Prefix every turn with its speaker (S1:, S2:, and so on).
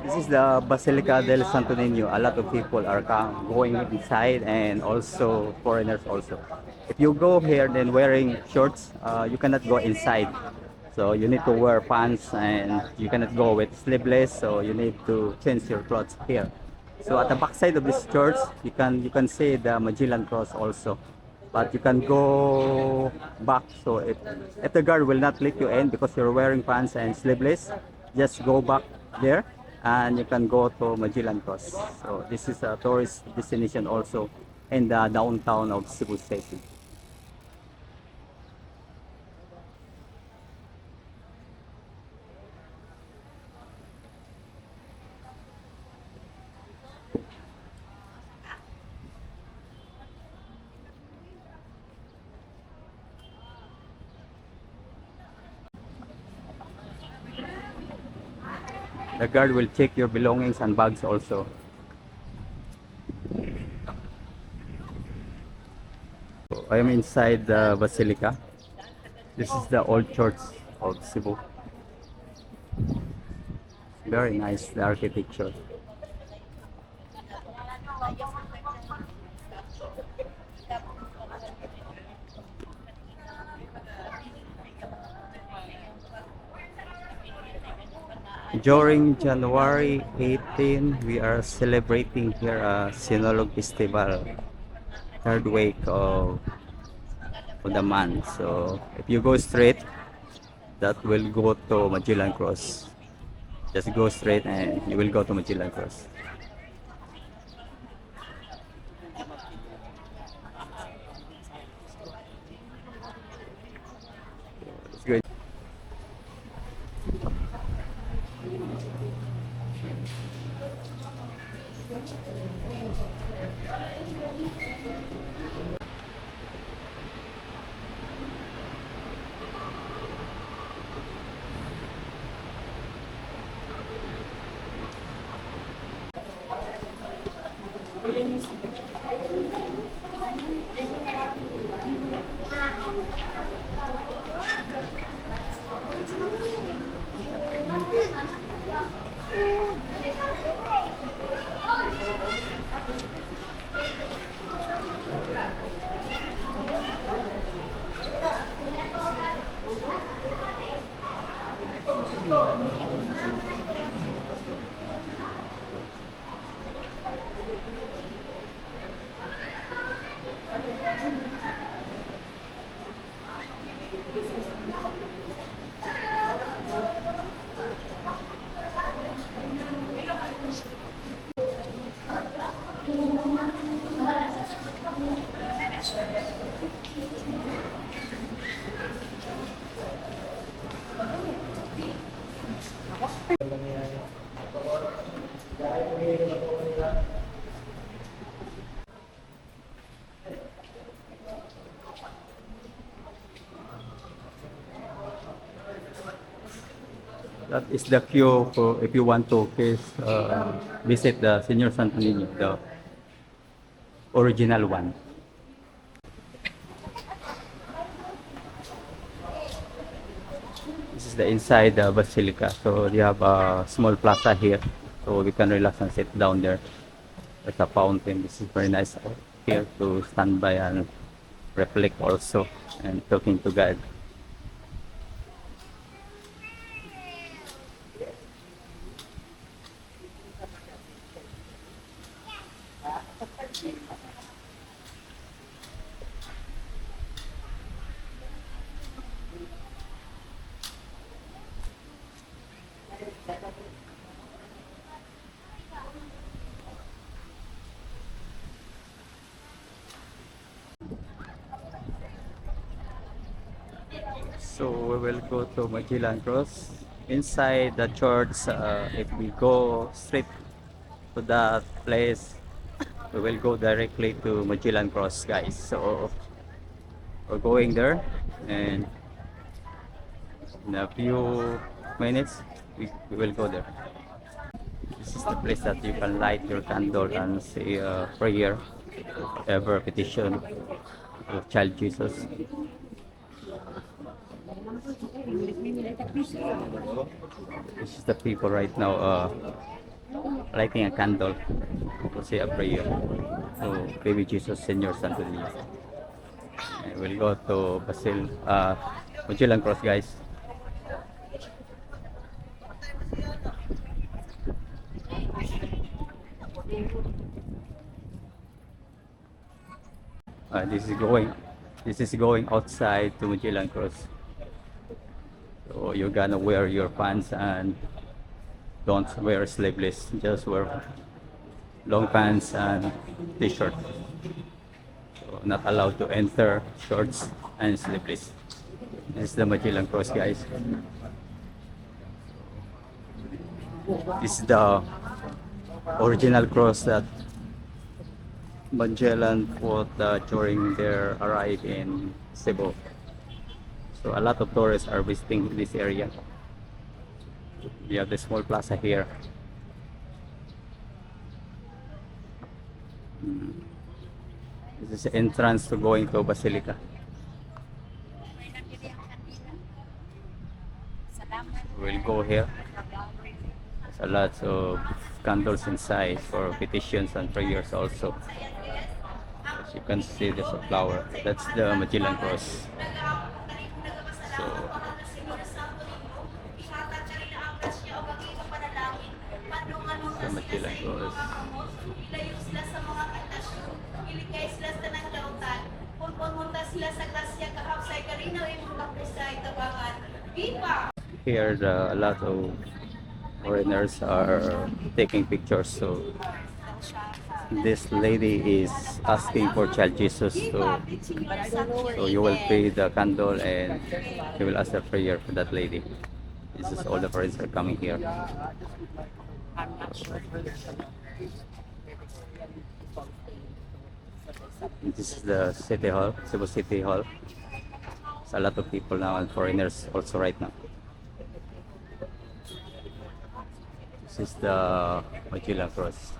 S1: This is the Basilica del Santo Niño. A lot of people are going inside and also foreigners also. If you go here then wearing shorts, you cannot go inside. So you need to wear pants and you cannot go with sleeveless. So you need to change your clothes here. So at the back side of this church, you can see the Magellan cross also. But you can go back. So if the guard will not let you in because you're wearing pants and sleeveless, just go back there and you can go to Magellan Cross. So this is a tourist destination also in the downtown of Cebu City. The guard will check your belongings and bags also. So I am inside the Basilica. This is the old church of Cebu. Very nice, the architecture. During January 18, we are celebrating here a Sinolog Festival, third week of the month. So if you go straight, that will go to Magellan Cross. Just go straight and you will go to Magellan Cross. It's good. That is the queue for if you want to visit the Senior Santo Niño, the original one. This is the inside the Basilica. So they have a small plaza here, so we can relax and sit down there. There's a fountain. This is very nice here to stand by and reflect also and talking to God. So we will go to Magellan Cross. Inside the church, if we go straight to that place, we will go directly to Magellan Cross, guys. So we're going there, and in a few minutes we will go there. This is the place that you can light your candle and say a prayer, whatever petition of child Jesus. This is the people right now lighting a candle to say a prayer to baby Jesus, Senior Santo Niño. And we'll go to Magellan Cross, guys. This is going outside to Magellan Cross. So you're gonna wear your pants and don't wear sleeveless. Just wear long pants and t-shirt. So not allowed to enter shorts and sleeveless. This is the Magellan Cross, guys. This is the original cross that Magellan fought during their arrival in Cebu. So a lot of tourists are visiting this area. We have the small plaza here. This is the entrance to going to Basilica. We'll go here. There's a lot of candles inside for petitions and prayers also. As you can see, there's a flower. That's the Magellan Cross. So, the Magellan Cross. Here, a lot of foreigners are taking pictures. So, this lady is asking for child Jesus to, so you will pay the candle and you will ask a prayer for that lady. This is all the friends are coming here. This is the City Hall, Cebu City Hall. There's a lot of people now and foreigners also right now. This is the Magellan Cross.